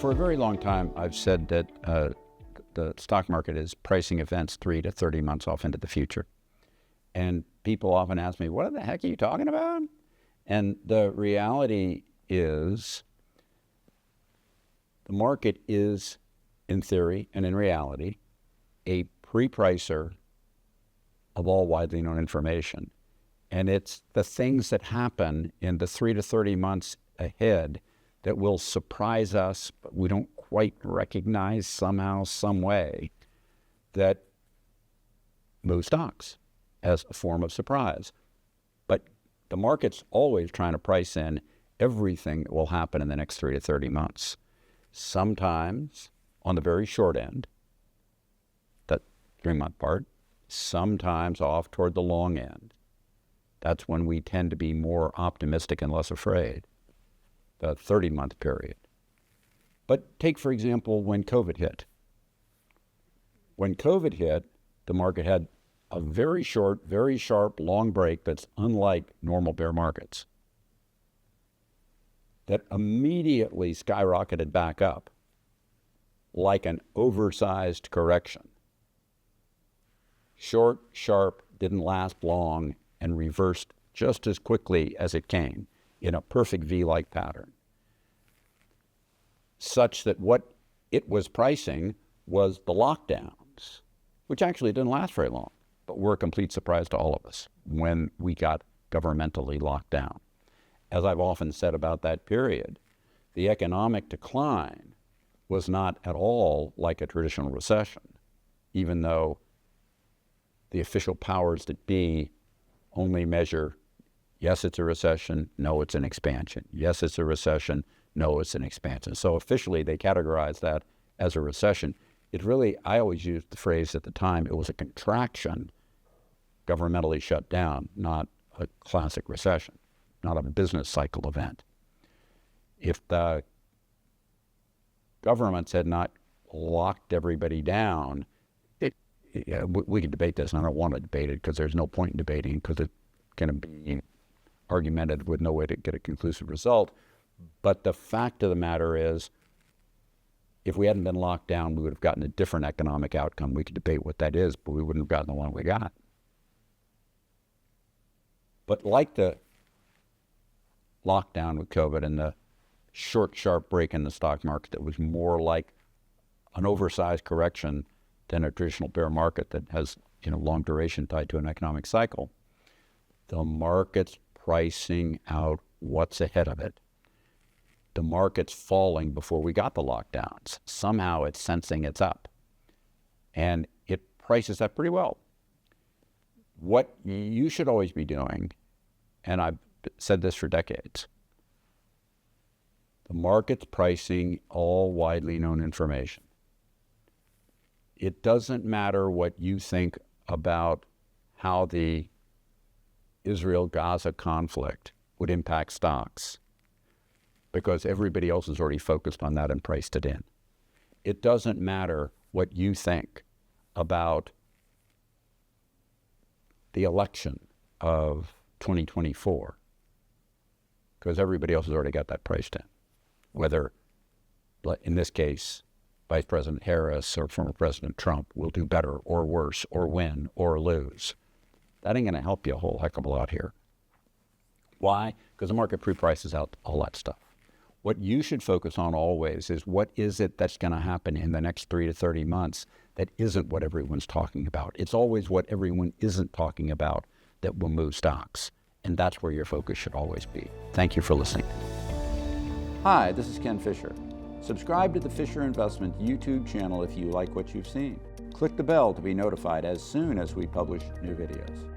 For a very long time, I've said that the stock market is pricing events 3 to 30 months off into the future. And people often ask me, what the heck are you talking about? And the reality is the market is, in theory and in reality, a pre-pricer of all widely known information. And it's the things that happen in the 3 to 30 months ahead that will surprise us, but we don't quite recognize somehow, some way, that move stocks as a form of surprise. But the market's always trying to price in everything that will happen in the next 3 to 30 months. Sometimes on the very short end, that 3-month part, sometimes off toward the long end. That's when we tend to be more optimistic and less afraid, the 30-month period. But take, for example, when COVID hit. When COVID hit, the market had a very short, very sharp, long break that's unlike normal bear markets that immediately skyrocketed back up like an oversized correction. Short, sharp, didn't last long, and reversed just as quickly as it came in a perfect V-like pattern, such that what it was pricing was the lockdowns, which actually didn't last very long, but were a complete surprise to all of us when we got governmentally locked down. As I've often said about that period, the economic decline was not at all like a traditional recession, even though the official powers that be only measure, yes, it's a recession, no, it's an expansion. Yes, it's a recession, no, it's an expansion. So officially they categorize that as a recession. It really, I always used the phrase at the time, it was a contraction governmentally shut down, not a classic recession, not a business cycle event. If the governments had not locked everybody down, we could debate this, and I don't want to debate it because there's no point in debating because it's going to be argumentative with no way to get a conclusive result. But the fact of the matter is, if we hadn't been locked down, we would have gotten a different economic outcome. We could debate what that is, but we wouldn't have gotten the one we got. But like the lockdown with COVID and the short, sharp break in the stock market that was more like an oversized correction than a traditional bear market that has long duration tied to an economic cycle, the market's pricing out what's ahead of it. The market's falling before we got the lockdowns. Somehow it's sensing it's up. And it prices that pretty well. What you should always be doing, and I've said this for decades, the market's pricing all widely known information. It doesn't matter what you think about how the Israel-Gaza conflict would impact stocks, because everybody else is already focused on that and priced it in. It doesn't matter what you think about the election of 2024, because everybody else has already got that priced in. Whether, in this case, Vice President Harris or former President Trump will do better or worse or win or lose. That ain't going to help you a whole heck of a lot here. Why? Because the market pre-prices out all that stuff. What you should focus on always is what is it that's going to happen in the next 3 to 30 months that isn't what everyone's talking about. It's always what everyone isn't talking about that will move stocks. And that's where your focus should always be. Thank you for listening. Hi, this is Ken Fisher. Subscribe to the Fisher Investment YouTube channel if you like what you've seen. Click the bell to be notified as soon as we publish new videos.